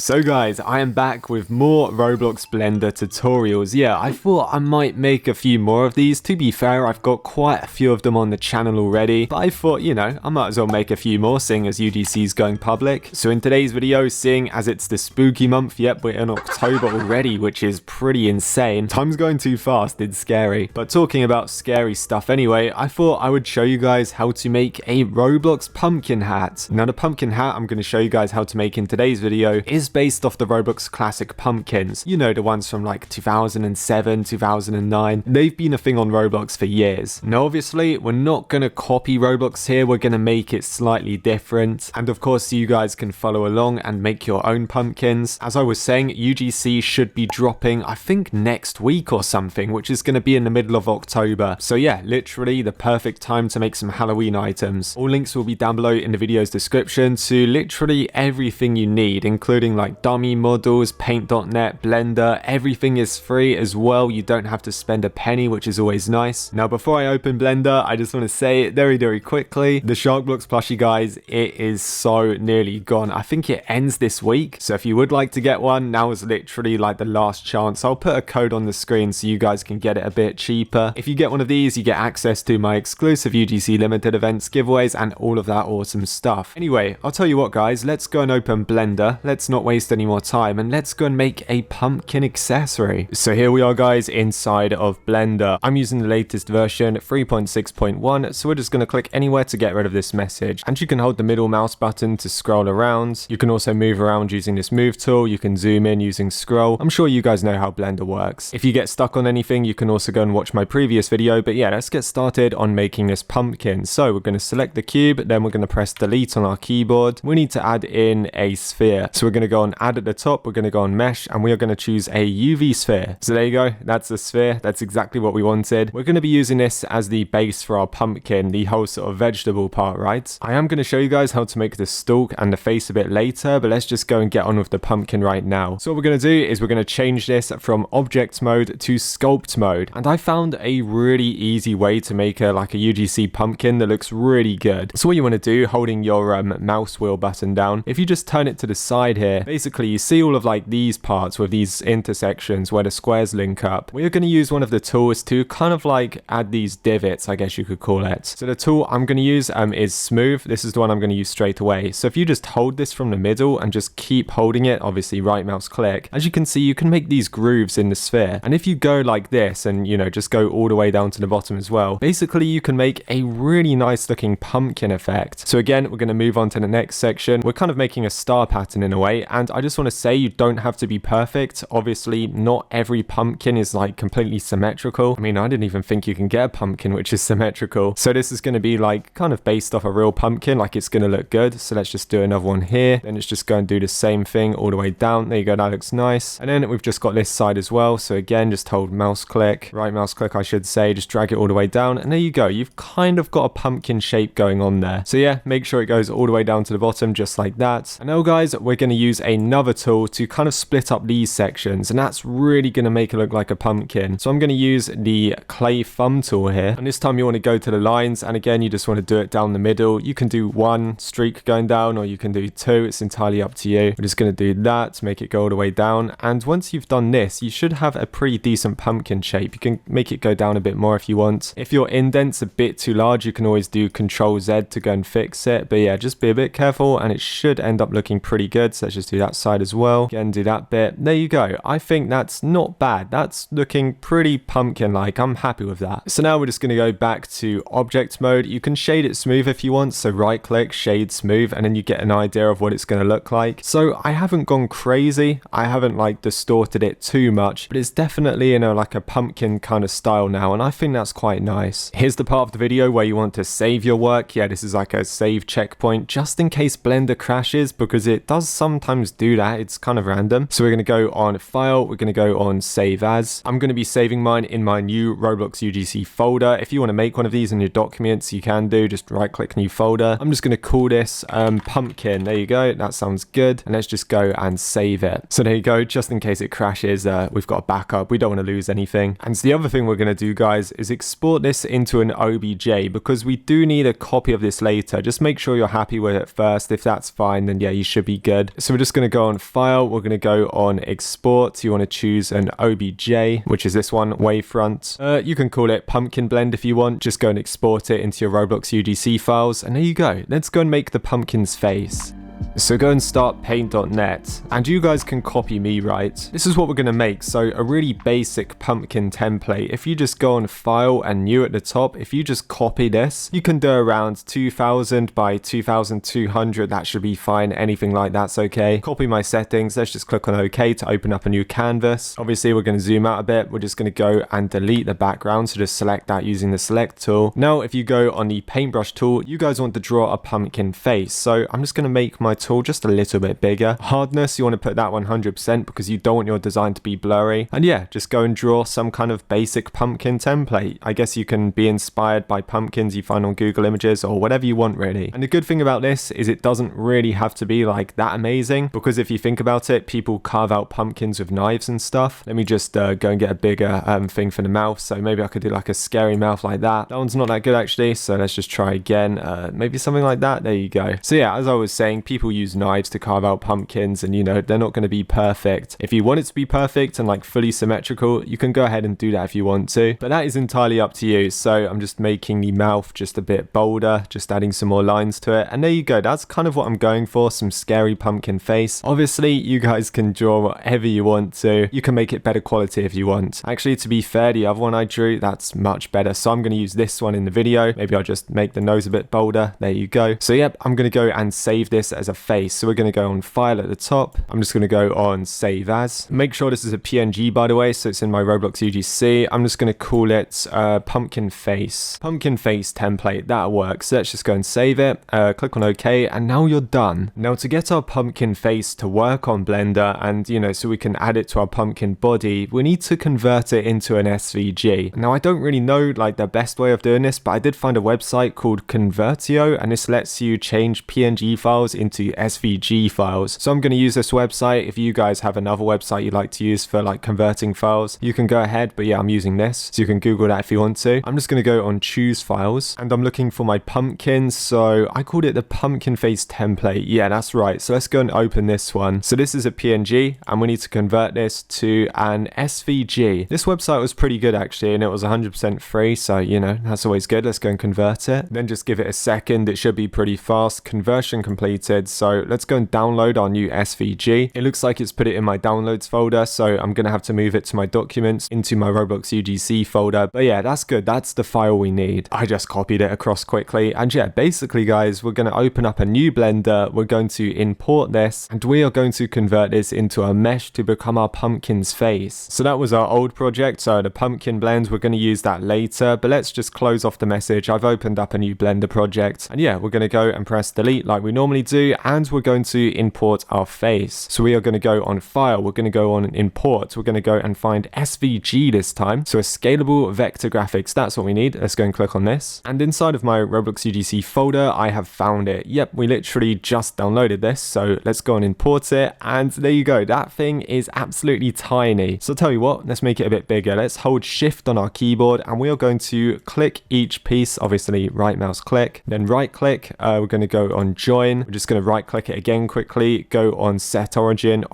So guys, I am back with more Roblox Blender tutorials. Yeah, I thought I might make a few more of these. To be fair, I've got quite a few of them on the channel already, but I thought, you know, I might as well make a few more seeing as UGC is going public. So in today's video, seeing as it's the spooky month, yep, we're in October already, which is pretty insane. Time's going too fast, it's scary. But talking about scary stuff anyway, I thought I would show you guys how to make a Roblox pumpkin hat. Now the pumpkin hat I'm going to show you guys how to make in today's video is based off the Roblox classic pumpkins. You know, the ones from like 2007, 2009. They've been a thing on Roblox for years. Now obviously, we're not going to copy Roblox here, we're going to make it slightly different. And of course, you guys can follow along and make your own pumpkins. As I was saying, UGC should be dropping, I think next week or something, which is going to be in the middle of October. So yeah, literally the perfect time to make some Halloween items. All links will be down below in the video's description to literally everything you need, including like dummy models, paint.net, Blender. Everything is free as well. You don't have to spend a penny, which is always nice. Now before I open Blender, I just want to say very quickly, the Sharkblocks plushie guys, it is so nearly gone. I think it ends this week, so if you would like to get one, now is literally like the last chance. I'll put a code on the screen so you guys can get it a bit cheaper. If you get one of these, you get access to my exclusive UGC limited events, giveaways, and all of that awesome stuff. Anyway, I'll tell you what guys, let's go and open Blender. Let's not waste any more time and let's go and make a pumpkin accessory. So here we are guys inside of Blender. I'm using the latest version 3.6.1, so we're just going to click anywhere to get rid of this message, and you can hold the middle mouse button to scroll around. You can also move around using this move tool. You can zoom in using scroll. I'm sure you guys know how Blender works. If you get stuck on anything, you can also go and watch my previous video, but yeah, let's get started on making this pumpkin. So we're going to select the cube, then we're going to press delete on our keyboard. We need to add in a sphere, so we're going to go on add at the top, we're going to go on mesh, and we are going to choose a UV sphere. So there you go, that's the sphere. That's exactly what we wanted. We're going to be using this as the base for our pumpkin, the whole sort of vegetable part, right? I am going to show you guys how to make the stalk and the face a bit later, but let's just go and get on with the pumpkin right now. So what we're going to do is we're going to change this from object mode to sculpt mode, and I found a really easy way to make a UGC pumpkin that looks really good. So what you want to do, holding your mouse wheel button down, if you just turn it to the side here, basically you see all of like these parts with these intersections where the squares link up. We are going to use one of the tools to kind of like add these divots, I guess you could call it. So the tool I'm going to use is smooth. This is the one I'm going to use straight away. So if you just hold this from the middle and just keep holding it, obviously right mouse click, as you can see you can make these grooves in the sphere. And if you go like this and you know just go all the way down to the bottom as well, basically you can make a really nice looking pumpkin effect. So again, we're going to move on to the next section. We're kind of making a star pattern in a way, and I just want to say you don't have to be perfect. Obviously not every pumpkin is like completely symmetrical. I mean, I didn't even think you can get a pumpkin which is symmetrical. So this is going to be like kind of based off a real pumpkin, like it's going to look good. So let's just do another one here, then it's just go and do the same thing all the way down. There you go, that looks nice. And then we've just got this side as well. So again, just hold mouse click, right mouse click I should say, just drag it all the way down, and there you go, you've kind of got a pumpkin shape going on there. So yeah, make sure it goes all the way down to the bottom just like that. And now guys, we're going to use another tool to kind of split up these sections, and that's really going to make it look like a pumpkin. So I'm going to use the clay thumb tool here, and this time you want to go to the lines, and again you just want to do it down the middle. You can do one streak going down or you can do two, it's entirely up to you. We're just going to do that to make it go all the way down, and once you've done this you should have a pretty decent pumpkin shape. You can make it go down a bit more if you want. If your indent's a bit too large, you can always do Control Z to go and fix it, but yeah, just be a bit careful and it should end up looking pretty good. So let's just do that side as well. Again, do that bit. There you go. I think that's not bad. That's looking pretty pumpkin-like. I'm happy with that. So now we're just going to go back to object mode. You can shade it smooth if you want. So right click, shade smooth, and then you get an idea of what it's going to look like. So I haven't gone crazy. I haven't like distorted it too much, but it's definitely in a like a pumpkin kind of style now, and I think that's quite nice. Here's the part of the video where you want to save your work. Yeah, this is like a save checkpoint just in case Blender crashes, because it does sometimes do that. It's kind of random. So we're going to go on file, we're going to go on save as. I'm going to be saving mine in my new Roblox UGC folder. If you want to make one of these in your documents, you can do, just right click new folder. I'm just going to call this pumpkin. There you go, that sounds good, and let's just go and save it. So there you go, just in case it crashes, we've got a backup. We don't want to lose anything. And so the other thing we're going to do guys is export this into an OBJ, because we do need a copy of this later. Just make sure you're happy with it first. If that's fine, then yeah, you should be good. So we're just just going to go on File. We're going to go on Export. You want to choose an OBJ, which is this one, Wavefront. You can call it Pumpkin Blend if you want. Just go and export it into your Roblox UGC files. And there you go. Let's go and make the pumpkin's face. So go and start paint.net, and you guys can copy me, right? This is what we're going to make. So a really basic pumpkin template. If you just go on File and New at the top, if you just copy this, you can do around 2000 by 2200. That should be fine. Anything like that's okay. Copy my settings. Let's just click on OK to open up a new canvas. Obviously, we're going to zoom out a bit. We're just going to go and delete the background. So just select that using the select tool. Now, if you go on the paintbrush tool, you guys want to draw a pumpkin face. So I'm just going to make my tool just a little bit bigger. Hardness, you want to put that 100% because you don't want your design to be blurry. And yeah, just go and draw some kind of basic pumpkin template. I guess you can be inspired by pumpkins you find on Google Images or whatever you want, really. And the good thing about this is it doesn't really have to be like that amazing, because if you think about it, people carve out pumpkins with knives and stuff. Let me just go and get a bigger thing for the mouth. So maybe I could do like a scary mouth like that. That one's not that good actually, so let's just try again. Maybe something like that. There you go. So yeah, as I was saying, people use knives to carve out pumpkins, and you know, they're not going to be perfect. If you want it to be perfect and like fully symmetrical, you can go ahead and do that if you want to, but that is entirely up to you. So I'm just making the mouth just a bit bolder, just adding some more lines to it, and there you go. That's kind of what I'm going for, some scary pumpkin face. Obviously, you guys can draw whatever you want to. You can make it better quality if you want. Actually, to be fair, the other one I drew, that's much better, so I'm going to use this one in the video. Maybe I'll just make the nose a bit bolder. There you go. So yep, I'm going to go and save this as a face. So we're going to go on File at the top. I'm just going to go on Save As. Make sure this is a PNG, by the way, so it's in my Roblox UGC. I'm just going to call it Pumpkin Face. Pumpkin Face template. That'll work. So let's just go and save it. Click on OK, and now you're done. Now to get our pumpkin face to work on Blender, and you know, so we can add it to our pumpkin body, we need to convert it into an SVG. Now I don't really know like the best way of doing this, but I did find a website called Convertio, and this lets you change PNG files into SVG files. So I'm going to use this website. If you guys have another website you'd like to use for like converting files, you can go ahead, but yeah, I'm using this, so you can Google that if you want to. I'm just going to go on Choose Files, and I'm looking for my pumpkin, so I called it the pumpkin face template. Yeah, that's right. So let's go and open this one. So this is a PNG, and we need to convert this to an SVG. This website was pretty good actually, and it was 100% free, so you know, that's always good. Let's go and convert it. Then just give it a second. It should be pretty fast. Conversion completed. So let's go and download our new SVG. It looks like it's put it in my downloads folder, so I'm gonna have to move it to my documents into my Roblox UGC folder. But yeah, that's good. That's the file we need. I just copied it across quickly, and yeah, basically guys, we're gonna open up a new Blender. We're going to import this, and we are going to convert this into a mesh to become our pumpkin's face. So that was our old project, so the pumpkin blend, we're going to use that later, but let's just close off the message. I've opened up a new Blender project, and yeah, we're going to go and press delete like we normally do, and we're going to import our face. So we are going to go on File, we're going to go on Import, we're going to go and find SVG this time, so a scalable vector graphics. That's what we need. Let's go and click on this, and inside of my Roblox UGC folder, I have found it. Yep, we literally just downloaded this, so let's go and import it, and there you go. That thing is absolutely tiny. So I'll tell you what, let's make it a bit bigger. Let's hold Shift on our keyboard, and we are going to click each piece. Obviously right mouse click, then right click. We're going to go on Join. We're just going to right click it again quickly, go on Set Origin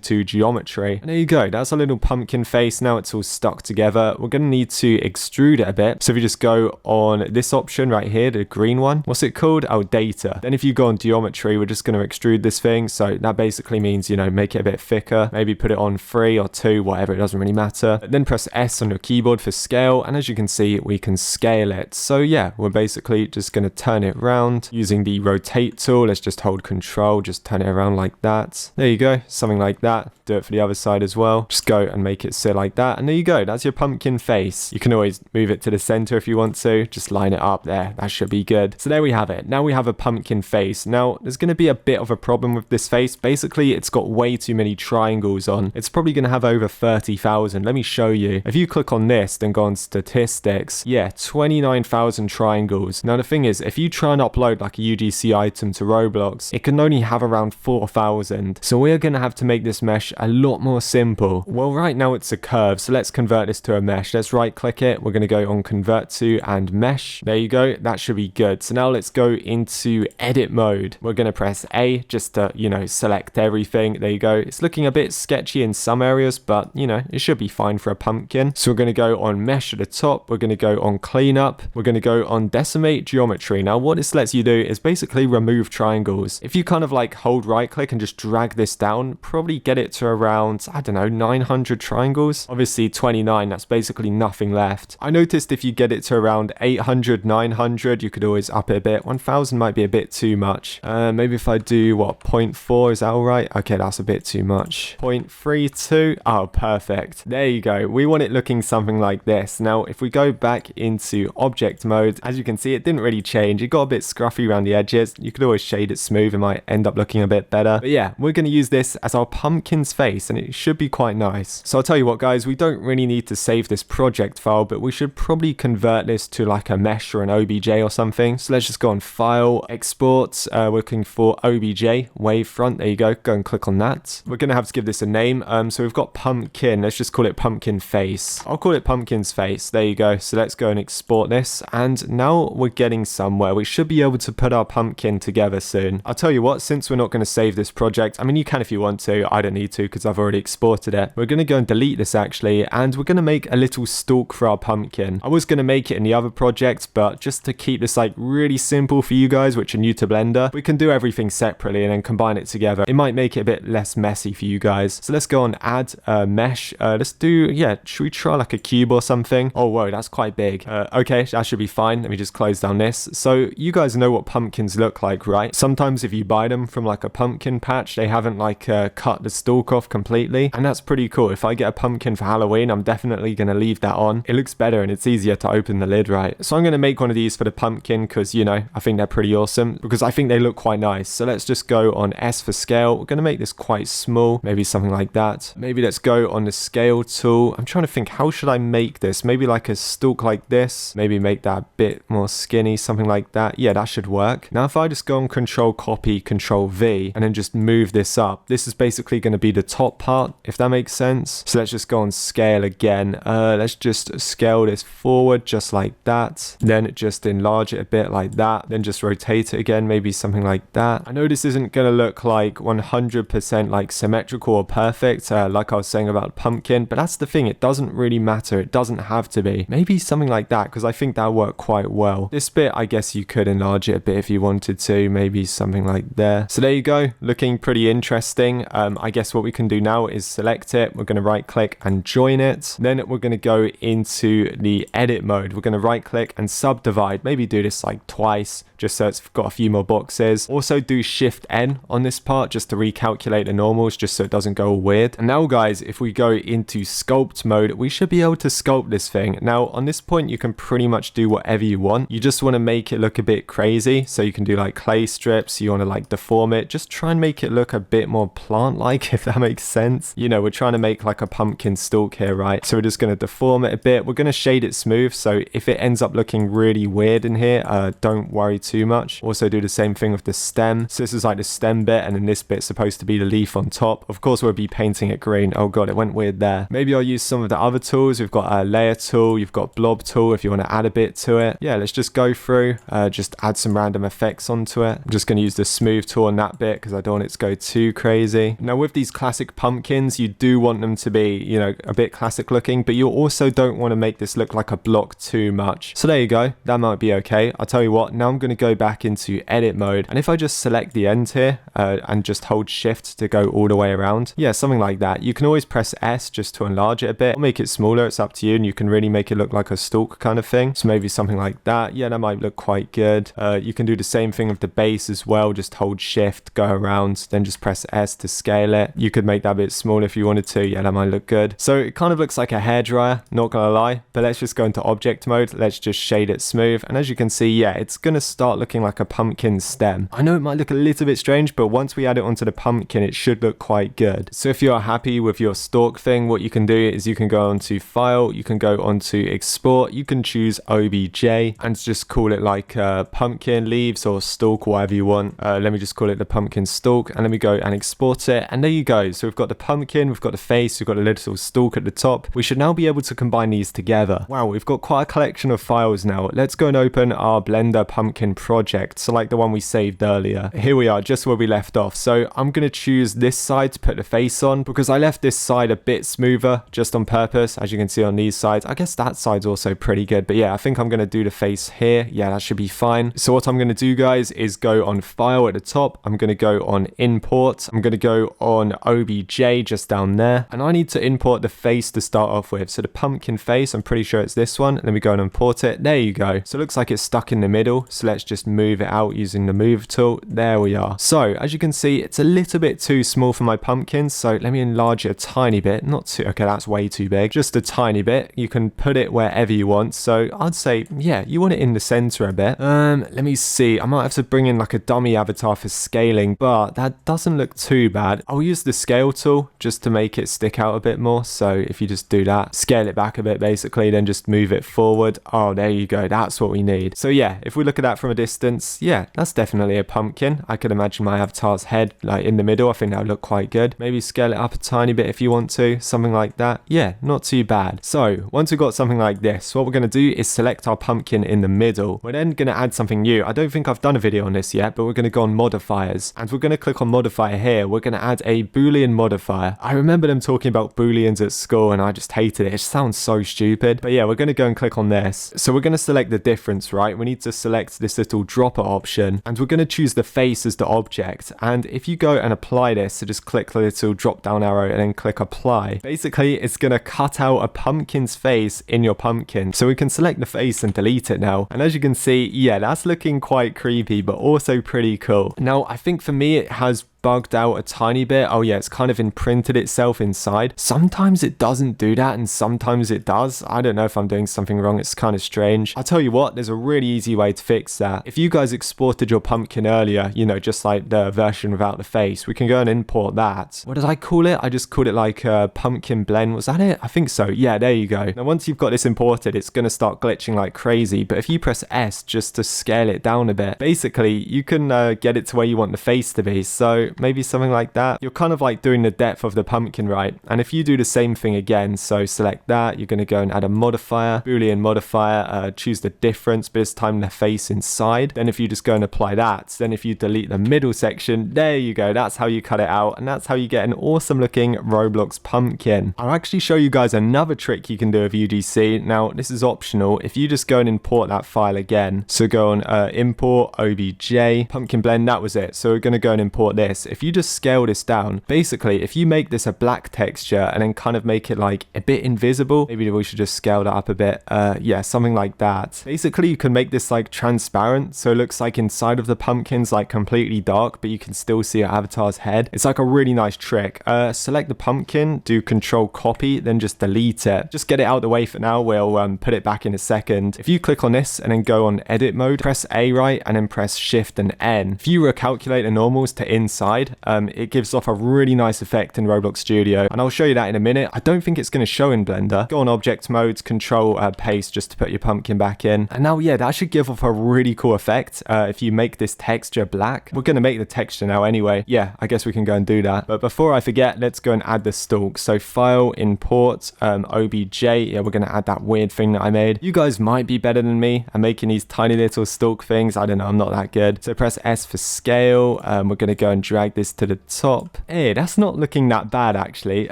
to Geometry, and there you go. That's a little pumpkin face. Now it's all stuck together. We're going to need to extrude it a bit, so if you just go on this option right here, the green one, what's it called? Oh, Data. Then if you go on Geometry, we're just going to extrude this thing. So that basically means, you know, make it a bit thicker, maybe put it on 3 or 2, whatever, it doesn't really matter. Then press S on your keyboard for scale, and as you can see, we can scale it. So yeah, we're basically just going to turn it around using the rotate tool. Let's just hold Control, just turn it around like that. There you go, something like that. Do it for the other side as well. Just go and make it sit like that, and there you go. That's your pumpkin face. You can always move it to the center if you want to. Just line it up there. That should be good. So there we have it. Now we have a pumpkin face. Now there's going to be a bit of a problem with this face. Basically, it's got way too many triangles on. It's probably going to have over 30,000. Let me show you. If you click on this, then go on statistics, yeah, 29,000 triangles. Now the thing is, if you try and upload like a UGC item to Roblox, leaves, it can only have around 4,000. So we're going to have to make this mesh a lot more simple. Well, right now it's a curve, so let's convert this to a mesh. Let's right click it. We're going to go on convert to and mesh. There you go. That should be good. So now let's go into edit mode. We're going to press A just to, select everything. There you go. It's looking a bit sketchy in some areas, but it should be fine for a pumpkin. So we're going to go on mesh at the top. We're going to go on cleanup. We're going to go on decimate geometry. Now what this lets you do is basically remove triangles. If you kind of like hold right click and just drag this down, probably get it to around, I don't know, 900 triangles. Obviously 29, that's basically nothing left. I noticed if you get it to around 800, 900, you could always up it a bit. 1000 might be a bit too much. Maybe if I do 0.4, is that all right? Okay, that's a bit too much. 0.32. Oh, perfect. There you go. We want it looking something like this. Now, if we go back into object mode, as you can see, it didn't really change. It got a bit scruffy around the edges. You could always shade it smooth. It might end up looking a bit better. But yeah, we're going to use this as our pumpkin's face, and it should be quite nice. So I'll tell you what, guys, we don't really need to save this project file, but we should probably convert this to like a mesh or an OBJ or something. So let's just go on File, Export. We're looking for OBJ, Wavefront. There you go. Go and click on that. We're going to have to give this a name. So we've got pumpkin. Let's just call it pumpkin face. I'll call it pumpkin's face. There you go. So let's go and export this. And now we're getting somewhere. We should be able to put our pumpkin together soon. I'll tell you what, since we're not going to save this project, I mean, you can if you want to. I don't need to because I've already exported it. We're going to go and delete this actually, and we're going to make a little stalk for our pumpkin. I was going to make it in the other project, but just to keep this like really simple for you guys, which are new to Blender, we can do everything separately and then combine it together. It might make it a bit less messy for you guys. So let's go on add mesh. Let's do, should we try like a cube or something? Oh, whoa, that's quite big. Okay, that should be fine. Let me just close down this. So you guys know what pumpkins look like, right? Sometimes if you buy them from like a pumpkin patch, they haven't like cut the stalk off completely, and that's pretty cool. If I get a pumpkin for Halloween, I'm definitely going to leave that on. It looks better and it's easier to open the lid, right? So I'm going to make one of these for the pumpkin because, I think they're pretty awesome because I think they look quite nice. So let's just go on S for scale. We're going to make this quite small, maybe something like that. Maybe let's go on the scale tool. I'm trying to think, how should I make this? Maybe like a stalk like this. Maybe make that a bit more skinny, something like that. Yeah, that should work. Now if I just go on Control Copy, Control V, and then just move this up, this is basically going to be the top part, if that makes sense. So let's just go on scale again. Let's just scale this forward just like that. Then just enlarge it a bit like that. Then just rotate it again, maybe something like that. I know this isn't going to look like 100% like symmetrical or perfect, like I was saying about pumpkin, but that's the thing. It doesn't really matter. It doesn't have to be. Maybe something like that, because I think that worked quite well. This bit, I guess you could enlarge it a bit if you wanted to, maybe something like there. So there you go, looking pretty interesting. I guess what we can do now is select it. We're going to right click and join it. Then we're going to go into the edit mode. We're going to right click and subdivide. Maybe do this like twice, just so it's got a few more boxes. Also do Shift N on this part just to recalculate the normals, just so it doesn't go all weird. And now guys, if we go into sculpt mode, we should be able to sculpt this thing. Now on this point, you can pretty much do whatever you want. You just want to make it look a bit crazy. So you can do like clay strips. You want to like deform it. Just try and make it look a bit more plant-like, if that makes sense. We're trying to make like a pumpkin stalk here, right? So we're just going to deform it a bit. We're going to shade it smooth. So if it ends up looking really weird in here, don't worry too much. Also do the same thing with the stem. So this is like the stem bit, and then this bit's supposed to be the leaf on top. Of course, we'll be painting it green. Oh god, it went weird there. Maybe I'll use some of the other tools. We've got a layer tool. You've got blob tool if you want to add a bit to it. Yeah, let's just go through, just add some random effects onto it. I'm just going to use the smooth tool on that bit because I don't want it to go too crazy. Now with these classic pumpkins, you do want them to be, a bit classic looking, but you also don't want to make this look like a block too much. So there you go. That might be okay. I'll tell you what, now I'm going to go back into edit mode. And if I just select the end here and just hold shift to go all the way around, yeah, something like that. You can always press S just to enlarge it a bit or make it smaller. It's up to you, and you can really make it look like a stalk kind of thing. So maybe something like that. Yeah, that might look quite good. You can do the same thing with the base as well. Just hold shift, go around, then just press S to scale it. You could make that a bit smaller if you wanted to. Yeah, that might look good. So it kind of looks like a hairdryer, not gonna lie, but let's just go into object mode. Let's just shade it smooth. And as you can see, yeah, it's gonna start looking like a pumpkin stem. I know it might look a little bit strange, but once we add it onto the pumpkin, it should look quite good. So if you're happy with your stalk thing, what you can do is you can go onto file, you can go onto export, you can choose OBJ and just call it like pumpkin leaves or stalk, whatever you want. different. Let me just call it the pumpkin stalk, and let me go and export it. And there you go. So we've got the pumpkin, we've got the face, we've got a little stalk at the top. We should now be able to combine these together. Wow, we've got quite a collection of files now. Let's go and open our Blender pumpkin project. So like the one we saved earlier. Here we are, just where we left off. So I'm going to choose this side to put the face on because I left this side a bit smoother just on purpose. As you can see on these sides, I guess that side's also pretty good. But yeah, I think I'm going to do the face here. Yeah, that should be fine. So what I'm going to do, guys, is go on file at the top. I'm going to go on import. I'm going to go on OBJ just down there. And I need to import the face to start off with. So the pumpkin face, I'm pretty sure it's this one. Let me go and import it. There you go. So it looks like it's stuck in the middle. So let's just move it out using the move tool. There we are. So as you can see, it's a little bit too small for my pumpkins. So let me enlarge it a tiny bit. Not too, okay, that's way too big. Just a tiny bit. You can put it wherever you want. So I'd say, yeah, you want it in the center a bit. Let me see. I might have to bring in like a dummy avatar for scaling, but that doesn't look too bad. I'll use the scale tool just to make it stick out a bit more. So if you just do that, scale it back a bit basically, then just move it forward. Oh, there you go. That's what we need. So yeah, if we look at that from a distance, yeah, that's definitely a pumpkin. I could imagine my avatar's head like in the middle. I think that would look quite good. Maybe scale it up a tiny bit if you want to, something like that. Yeah, not too bad. So once we've got something like this, what we're going to do is select our pumpkin in the middle. We're then going to add something new. I don't think I've done a video on this yet, but we're going to go on modifiers and we're going to click on modifier here. We're going to add a Boolean modifier. I remember them talking about Booleans at school and I just hated it. It sounds so stupid. But yeah, we're going to go and click on this. So we're going to select the difference, right? We need to select this little dropper option and we're going to choose the face as the object. And if you go and apply this, so just click the little drop down arrow and then click apply. Basically, it's going to cut out a pumpkin's face in your pumpkin. So we can select the face and delete it now. And as you can see, yeah, that's looking quite creepy, but also pretty cool. Now, I think for me, it has bugged out a tiny bit. Oh yeah, it's kind of imprinted itself inside. Sometimes it doesn't do that and sometimes it does. I don't know if I'm doing something wrong. It's kind of strange. I'll tell you what, there's a really easy way to fix that. If you guys exported your pumpkin earlier, you know, just like the version without the face, we can go and import that. What did I call it? I just called it like a pumpkin blend. Was that it? I think so. Yeah, there you go. Now once you've got this imported, it's going to start glitching like crazy. But if you press S just to scale it down a bit, basically you can get it to where you want the face to be. So maybe something like that. You're kind of like doing the depth of the pumpkin, right? And if you do the same thing again, so select that, you're going to go and add a modifier, Boolean modifier, choose the difference, but this time the face inside. Then if you just go and apply that, then if you delete the middle section, there you go. That's how you cut it out. And that's how you get an awesome looking Roblox pumpkin. I'll actually show you guys another trick you can do with UGC. Now, this is optional. If you just go and import that file again, so go on import OBJ, pumpkin blend, that was it. So we're going to go and import this. If you just scale this down, basically if you make this a black texture and then kind of make it like a bit invisible, maybe we should just scale that up a bit, yeah, something like that. Basically you can make this like transparent, so it looks like inside of the pumpkin's like completely dark, but you can still see your avatar's head. It's like a really nice trick. Select the pumpkin, do control copy, then just delete it. Just get it out of the way for now. We'll put it back in a second. If you click on this and then go on edit mode, press A right and then press shift and N. If you recalculate the normals to inside, it gives off a really nice effect in Roblox Studio, and I'll show you that in a minute. I don't think it's going to show in Blender. Go on object modes, control paste just to put your pumpkin back in, and now yeah, that should give off a really cool effect. If you make this texture black, we're going to make the texture now anyway. Yeah, I guess we can go and do that, but before I forget, let's go and add the stalk. So file, import OBJ. Yeah, we're going to add that weird thing that I made. You guys might be better than me at making these tiny little stalk things. I don't know, I'm not that good. So press S for scale. We're going to go and drag this to the top. Hey, that's not looking that bad actually.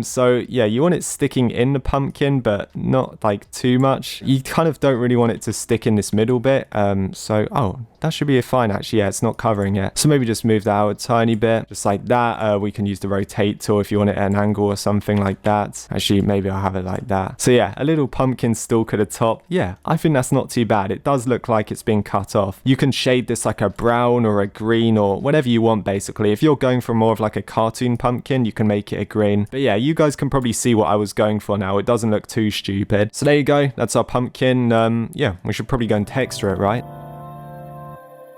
So yeah, you want it sticking in the pumpkin, but not like too much. You kind of don't really want it to stick in this middle bit. So oh, that should be fine actually. Yeah, it's not covering it. So maybe just move that out a tiny bit, just like that. We can use the rotate tool if you want it at an angle or something like that. Actually, maybe I'll have it like that. So yeah, a little pumpkin stalk at the top. Yeah, I think that's not too bad. It does look like it's being cut off. You can shade this like a brown or a green or whatever you want basically. If you're going for more of like a cartoon pumpkin, you can make it a green. But yeah, you guys can probably see what I was going for now. It doesn't look too stupid. So there you go. That's our pumpkin. Yeah, we should probably go and texture it, right?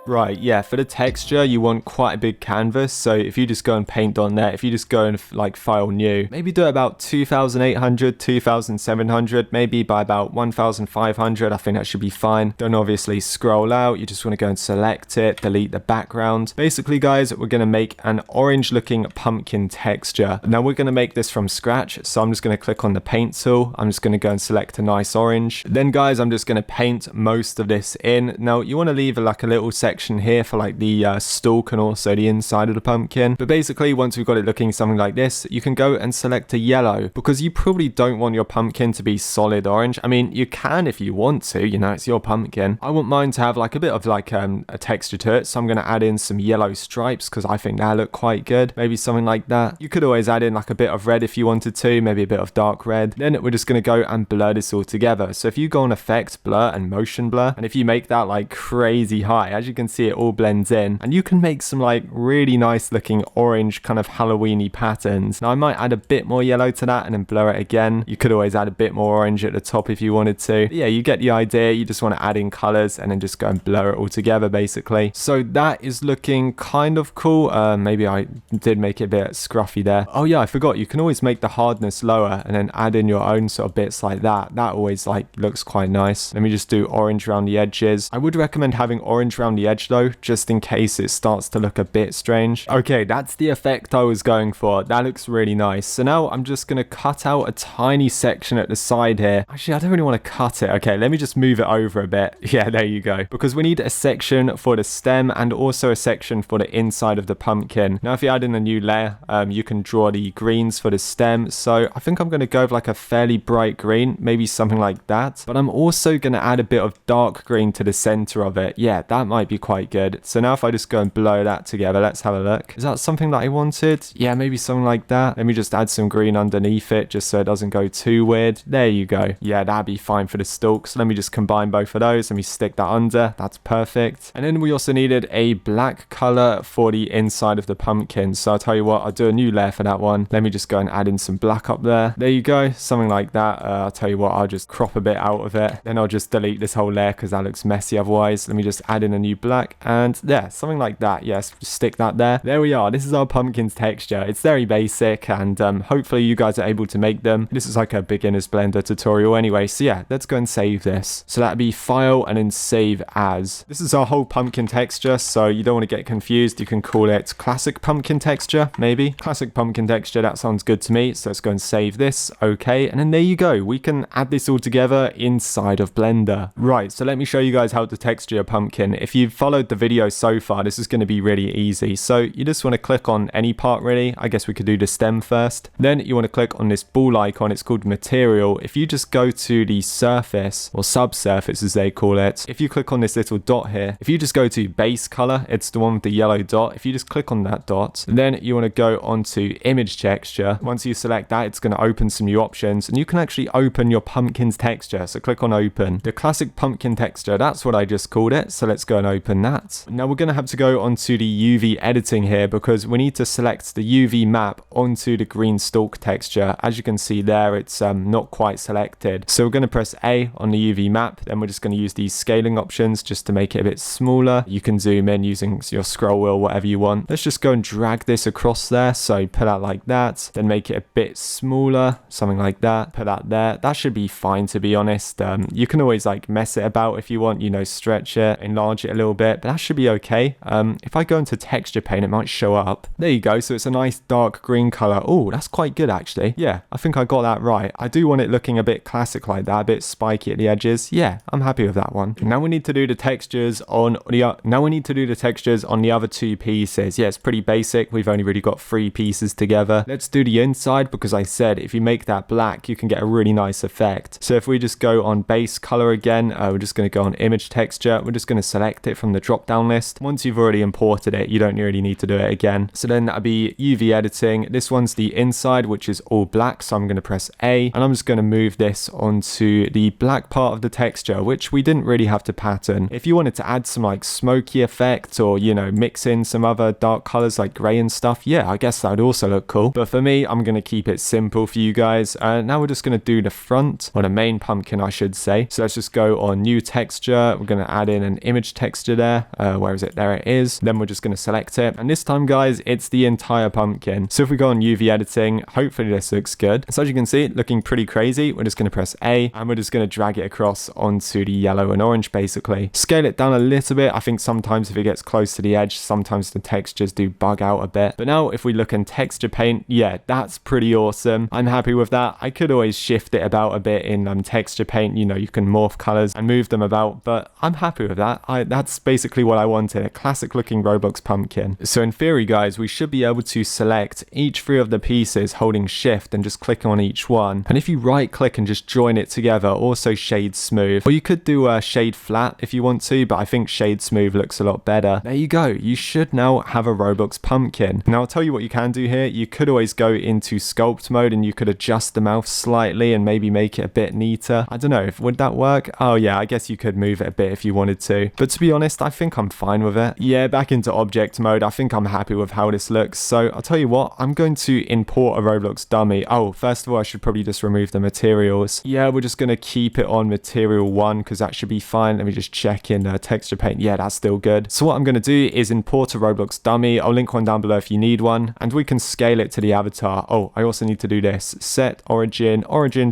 Right, yeah, for the texture, you want quite a big canvas. So if you just go and paint.net, if you just go and like file new, maybe do it about 2,800, 2,700, maybe by about 1,500. I think that should be fine. Don't obviously scroll out. You just want to go and select it, delete the background. Basically, guys, we're going to make an orange looking pumpkin texture. Now we're going to make this from scratch. So I'm just going to click on the paint tool. I'm just going to go and select a nice orange. Then guys, I'm just going to paint most of this in. Now you want to leave like a little section here for like the stalk and also the inside of the pumpkin. But basically, once we've got it looking something like this, you can go and select a yellow, because you probably don't want your pumpkin to be solid orange. I mean, you can if you want to, you know, it's your pumpkin. I want mine to have like a bit of like a texture to it. So I'm going to add in some yellow stripes because I think that look quite good. Maybe something like that. You could always add in like a bit of red if you wanted to, maybe a bit of dark red. Then we're just going to go and blur this all together. So if you go on effect, blur and motion blur, and if you make that like crazy high, as you can see, it all blends in, and you can make some like really nice looking orange kind of Halloween-y patterns. Now I might add a bit more yellow to that and then blur it again. You could always add a bit more orange at the top if you wanted to. But yeah, you get the idea. You just want to add in colors and then just go and blur it all together basically. So that is looking kind of cool. Maybe I did make it a bit scruffy there. Oh yeah, I forgot. You can always make the hardness lower and then add in your own sort of bits like that. That always like looks quite nice. Let me just do orange around the edges. I would recommend having orange around the edge though, just in case it starts to look a bit strange. Okay, that's the effect I was going for. That looks really nice. So now I'm just going to cut out a tiny section at the side here. Actually, I don't really want to cut it. Okay, let me just move it over a bit. Yeah, there you go. Because we need a section for the stem and also a section for the inside of the pumpkin. Now, if you add in a new layer, you can draw the greens for the stem. So I think I'm going to go with like a fairly bright green, maybe something like that. But I'm also going to add a bit of dark green to the center of it. Yeah, that might be quite good. So now if I just go and blow that together, let's have a look. Is that something that I wanted? Yeah, maybe something like that. Let me just add some green underneath it just so it doesn't go too weird. There you go. Yeah, that'd be fine for the stalks. Let me just combine both of those. Let me stick that under. That's perfect. And then we also needed a black color for the inside of the pumpkin. So I'll tell you what, I'll do a new layer for that one. Let me just go and add in some black up there. There you go. Something like that. I'll tell you what, I'll just crop a bit out of it. Then I'll just delete this whole layer because that looks messy otherwise. Let me just add in a new black and yeah, something like that. Yes, just stick that there. There we are. This is our pumpkin's texture. It's very basic and hopefully you guys are able to make them. This is like a beginner's Blender tutorial anyway. So yeah, let's go and save this. So that'd be file and then save as. This is our whole pumpkin texture. So you don't want to get confused. You can call it classic pumpkin texture, maybe. Classic pumpkin texture. That sounds good to me. So let's go and save this. Okay. And then there you go. We can add this all together inside of Blender. Right. So let me show you guys how to texture a pumpkin. If you've followed the video so far, this is going to be really easy. So you just want to click on any part really. I guess we could do the stem first. Then you want to click on this ball icon. It's called material. If you just go to the surface or subsurface as they call it, if you click on this little dot here, if you just go to base color, it's the one with the yellow dot. If you just click on that dot, then you want to go onto image texture. Once you select that, it's going to open some new options and you can actually open your pumpkin's texture. So click on open. The classic pumpkin texture, that's what I just called it. So let's go and open that. Now we're going to have to go onto the UV editing here because we need to select the UV map onto the green stalk texture. As you can see there, it's not quite selected. So we're going to press A on the UV map. Then we're just going to use these scaling options just to make it a bit smaller. You can zoom in using your scroll wheel, whatever you want. Let's just go and drag this across there. So put that like that, then make it a bit smaller, something like that. Put that there. That should be fine, to be honest. You can always like mess it about if you want, you know, stretch it, enlarge it a little bit, but that should be okay. If I go into texture paint, it might show up. There you go. So it's a nice dark green color. Oh, that's quite good actually. Yeah, I think I got that right. I do want it looking a bit classic like that, a bit spiky at the edges. Yeah, I'm happy with that one. Now we need to do the textures on the other two pieces. Yeah, it's pretty basic. We've only really got 3 pieces together. Let's do the inside because I said if you make that black, you can get a really nice effect. So if we just go on base color again, we're just going to go on image texture. We're just going to select it from the drop down list. Once you've already imported it, you don't really need to do it again. So then that'll be UV editing. This one's the inside, which is all black. So I'm going to press A and I'm just going to move this onto the black part of the texture, which we didn't really have to pattern. If you wanted to add some like smoky effect or, you know, mix in some other dark colors like gray and stuff, yeah, I guess that would also look cool. But for me, I'm going to keep it simple for you guys. Now we're just going to do the front, or the main pumpkin, I should say. So let's just go on new texture. We're going to add in an image texture there. Where is it? There it is. Then we're just going to select it. And this time, guys, it's the entire pumpkin. So if we go on UV editing, hopefully this looks good. So as you can see, looking pretty crazy. We're just going to press A and we're just going to drag it across onto the yellow and orange, basically. Scale it down a little bit. I think sometimes if it gets close to the edge, sometimes the textures do bug out a bit. But now if we look in texture paint, yeah, that's pretty awesome. I'm happy with that. I could always shift it about a bit in texture paint. You know, you can morph colors and move them about, but I'm happy with that. That's basically what I wanted, a classic looking Roblox pumpkin. So in theory, guys, we should be able to select each 3 of the pieces holding shift and just click on each one. And if you right click and just join it together, also shade smooth, or you could do a shade flat if you want to, but I think shade smooth looks a lot better. There you go. You should now have a Roblox pumpkin. Now I'll tell you what you can do here. You could always go into sculpt mode and you could adjust the mouth slightly and maybe make it a bit neater. I don't know, would that work? Oh yeah, I guess you could move it a bit if you wanted to. But to be honest, I think I'm fine with it. Yeah, back into object mode. I think I'm happy with how this looks. So I'll tell you what, I'm going to import a Roblox dummy. Oh, first of all, I should probably just remove the materials. Yeah, we're just going to keep it on material 1 because that should be fine. Let me just check in texture paint. Yeah, that's still good. So what I'm going to do is import a Roblox dummy. I'll link one down below if you need one, and we can scale it to the avatar. Oh, I also need to do this. Set origin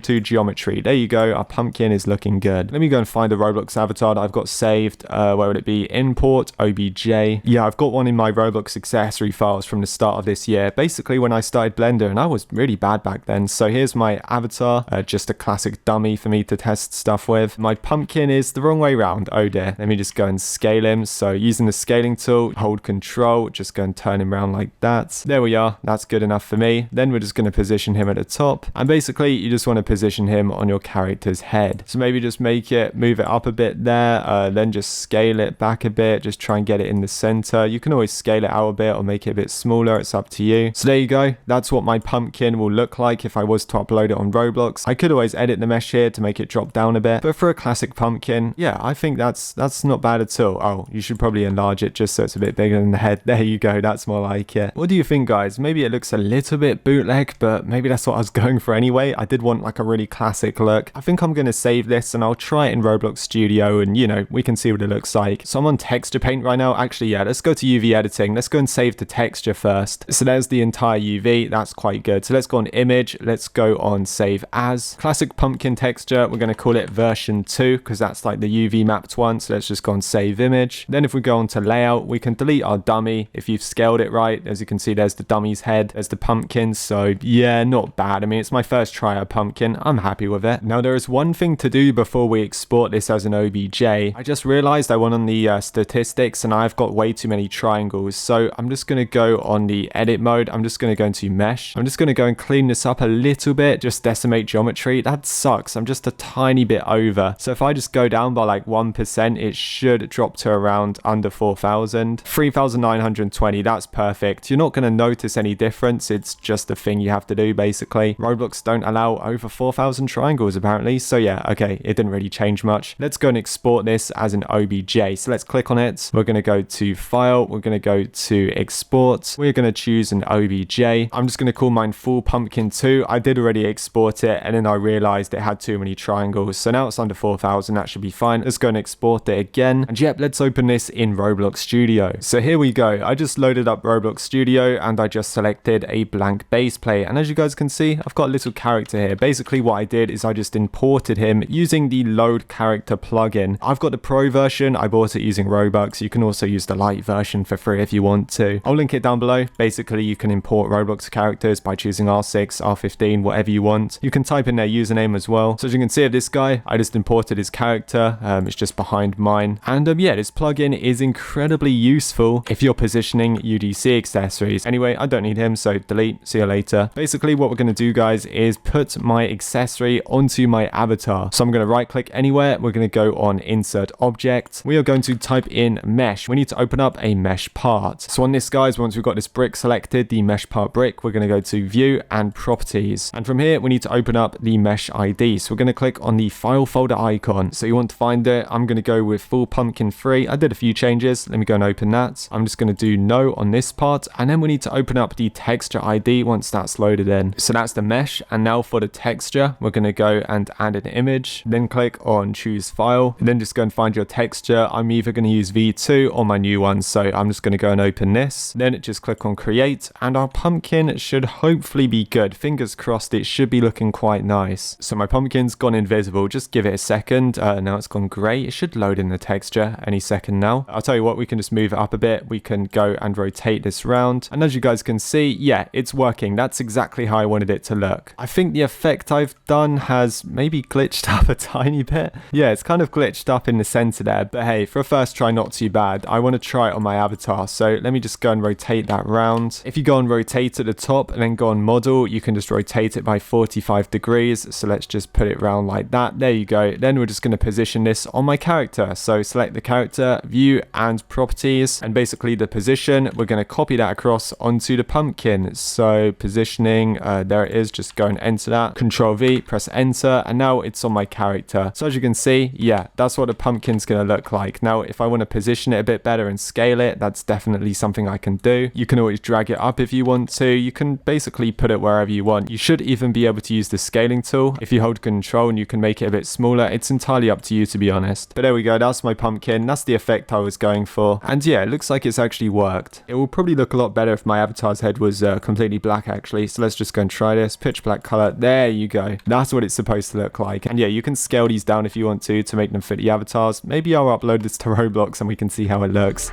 to geometry. There you go. Our pumpkin is looking good. Let me go and find a Roblox avatar that I've got saved. Where would it be? Import OBJ. Yeah, I've got one in my Roblox accessory files from the start of this year. Basically when I started Blender, and I was really bad back then. So here's my avatar, just a classic dummy for me to test stuff with. My pumpkin is the wrong way around. Oh dear. Let me just go and scale him. So using the scaling tool, hold control, just go and turn him around like that. There we are. That's good enough for me. Then we're just going to position him at the top. And basically you just want to position him on your character's head. So maybe just move it up a bit there, then just scale it back a bit, just try and get it in the center. You can always scale it out a bit or make it a bit smaller. It's up to you. So there you go. That's what my pumpkin will look like if I was to upload it on Roblox. I could always edit the mesh here to make it drop down a bit, but for a classic pumpkin, yeah, I think that's not bad at all. Oh, you should probably enlarge it just so it's a bit bigger than the head. There you go. That's more like it. What do you think, guys? Maybe it looks a little bit bootleg, but maybe that's what I was going for anyway. I did want like a really classic look. I think I'm going to save this and I'll try it in Roblox Studio and, you know, we can see what it looks like. So I'm on texture paint right now. Actually, yeah, let's go to UV editing. Let's go and save the texture first. So there's the entire UV. That's quite good. So let's go on image. Let's go on save as. Classic pumpkin texture. We're going to call it version 2 because that's like the UV mapped one. So let's just go on save image. Then if we go on to layout, we can delete our dummy. If you've scaled it right, as you can see, there's the dummy's head. There's the pumpkin. So yeah, not bad. I mean, it's my first try at pumpkin. I'm happy with it. Now there is one thing to do before we export this as an OBJ. I just realized I went on the statistics and I've got way too many triangles. So I'm just going to go on the edit mode. I'm just going to go into mesh. I'm just going to go and clean this up a little bit. Just decimate geometry. That sucks. I'm just a tiny bit over. So if I just go down by like 1%, it should drop to around under 4,000. 3,920. That's perfect. You're not going to notice any difference. It's just a thing you have to do basically. Roblox don't allow over 4,000 triangles apparently. So yeah, okay. It didn't really change much. Let's go and export this as an OBJ. So let's click on it. We're going to go to file. We're going to go to export. We're going to choose an OBJ. I'm just going to call mine full pumpkin 2. I did already export it and then I realized it had too many triangles. So now it's under 4,000. That should be fine. Let's go and export it again. And yep, let's open this in Roblox Studio. So here we go. I just loaded up Roblox Studio and I just selected a blank base plate. And as you guys can see, I've got a little character here. Basically what I did is I just imported him using the load character plugin. I've got the pro version. I bought it using Robux. You can also use the light version for free if you want to. I'll link it down below. Basically, you can import Roblox characters by choosing R6, R15, whatever you want. You can type in their username as well. So as you can see of this guy, I just imported his character. It's just behind mine. And yeah, this plugin is incredibly useful if you're positioning UGC accessories. Anyway, I don't need him, so delete. See you later. Basically, what we're going to do, guys, is put my accessory onto my avatar. So I'm going to right click anywhere. We're going to go on insert object. We are going to type in mesh. We need to open up a mesh part. So on this, guys, once we've got this brick selected, the mesh part brick, we're going to go to view and properties. And from here, we need to open up the mesh ID. So we're going to click on the file folder icon. So you want to find it. I'm going to go with full pumpkin 3. I did a few changes. Let me go and open that. I'm just going to do no on this part. And then we need to open up the texture ID once that's loaded in. So that's the mesh. And now for the texture, we're going to go and add an image. Then click on choose file. And then just go and find your texture. I'm either going to use V2 or my new one, so I'm just going to go and open this. Then just click on create, and our pumpkin should hopefully be good. Fingers crossed, it should be looking quite nice. So my pumpkin's gone invisible. Just give it a second. Now it's gone grey. It should load in the texture any second now. I'll tell you what, we can just move it up a bit. We can go and rotate this round, and as you guys can see, yeah, it's working. That's exactly how I wanted it to look. I think the effect I've done has maybe glitched up a tiny bit. Yeah, it's kind of glitched up in the center there, but hey, for a first try, not too bad. I want to try it on my avatar, so let me just go and rotate that round. If you go and rotate at the top and then go on model, you can just rotate it by 45 degrees. So let's just put it round like that. There you go. Then we're just going to position this on my character. So select the character, view and properties, and basically the position, we're going to copy that across onto the pumpkin. So positioning, there it is. Just go and enter that. Control V, press enter, and now it's on my character. So as you can see, yeah, that's what the pumpkin's going to look like. Now, if I want to position it a bit better and scale it, that's definitely something I can do. You can always drag it up if you want to. You can basically put it wherever you want. You should even be able to use the scaling tool. If you hold control and you can make it a bit smaller, it's entirely up to you, to be honest. But there we go. That's my pumpkin. That's the effect I was going for. And yeah, it looks like it's actually worked. It will probably look a lot better if my avatar's head was completely black, actually. So let's just go and try this. Pitch black color. There you go. That's what it's supposed to look like. And yeah, you can scale these down if you want to make them fit the avatars. Maybe I'll upload this to Roblox and we can see how it looks.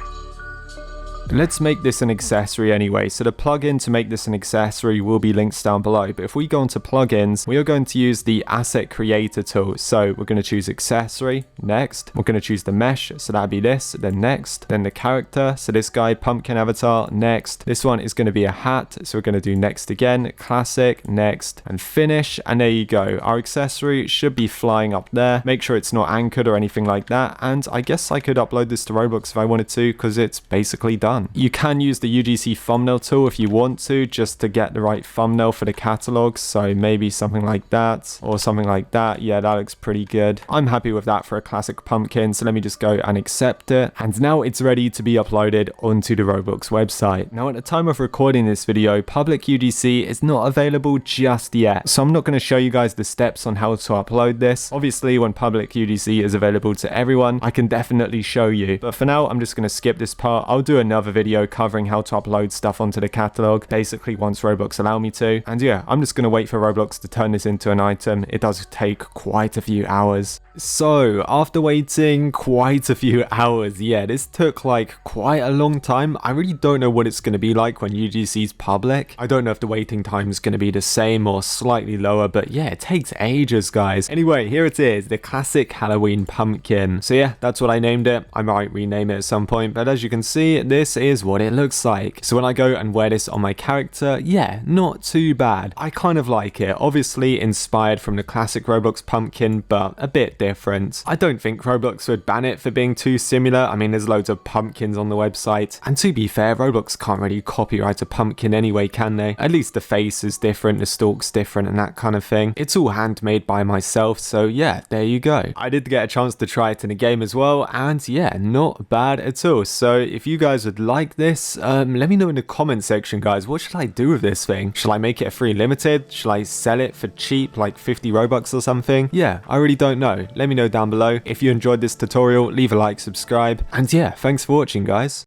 Let's make this an accessory anyway. So the plugin to make this an accessory will be linked down below. But if we go into plugins, we are going to use the asset creator tool. So we're going to choose accessory. Next, we're going to choose the mesh. So that'd be this. Then next, then the character. So this guy, pumpkin avatar. Next, this one is going to be a hat. So we're going to do next again. Classic. Next, and finish. And there you go. Our accessory should be flying up there. Make sure it's not anchored or anything like that. And I guess I could upload this to Roblox if I wanted to, because it's basically done. You can use the UGC thumbnail tool if you want to, just to get the right thumbnail for the catalog. So maybe something like that or something like that. Yeah, that looks pretty good. I'm happy with that for a classic pumpkin. So let me just go and accept it. And now it's ready to be uploaded onto the Roblox website. Now at the time of recording this video, public UGC is not available just yet. So I'm not going to show you guys the steps on how to upload this. Obviously, when public UGC is available to everyone, I can definitely show you. But for now, I'm just going to skip this part. I'll do another video covering how to upload stuff onto the catalog, basically once Roblox allow me to. And yeah, I'm just going to wait for Roblox to turn this into an item. It does take quite a few hours. So after waiting quite a few hours, yeah, this took like quite a long time. I really don't know what it's going to be like when UGC's public. I don't know if the waiting time is going to be the same or slightly lower, but yeah, it takes ages, guys. Anyway, here it is, the classic Halloween pumpkin. So yeah, that's what I named it. I might rename it at some point, but as you can see, this is what it looks like. So when I go and wear this on my character, yeah, not too bad. I kind of like it. Obviously inspired from the classic Roblox pumpkin, but a bit different. I don't think Roblox would ban it for being too similar. I mean, there's loads of pumpkins on the website. And to be fair, Roblox can't really copyright a pumpkin anyway, can they? At least the face is different, the stalk's different and that kind of thing. It's all handmade by myself, so yeah, there you go. I did get a chance to try it in a game as well, and yeah, not bad at all. So if you guys would like this, let me know in the comment section, guys. What should I do with this thing? Should I make it a free limited? Should I sell it for cheap, like 50 Robux or something? Yeah, I really don't know. Let me know down below. If you enjoyed this tutorial, leave a like, subscribe, and yeah, thanks for watching, guys.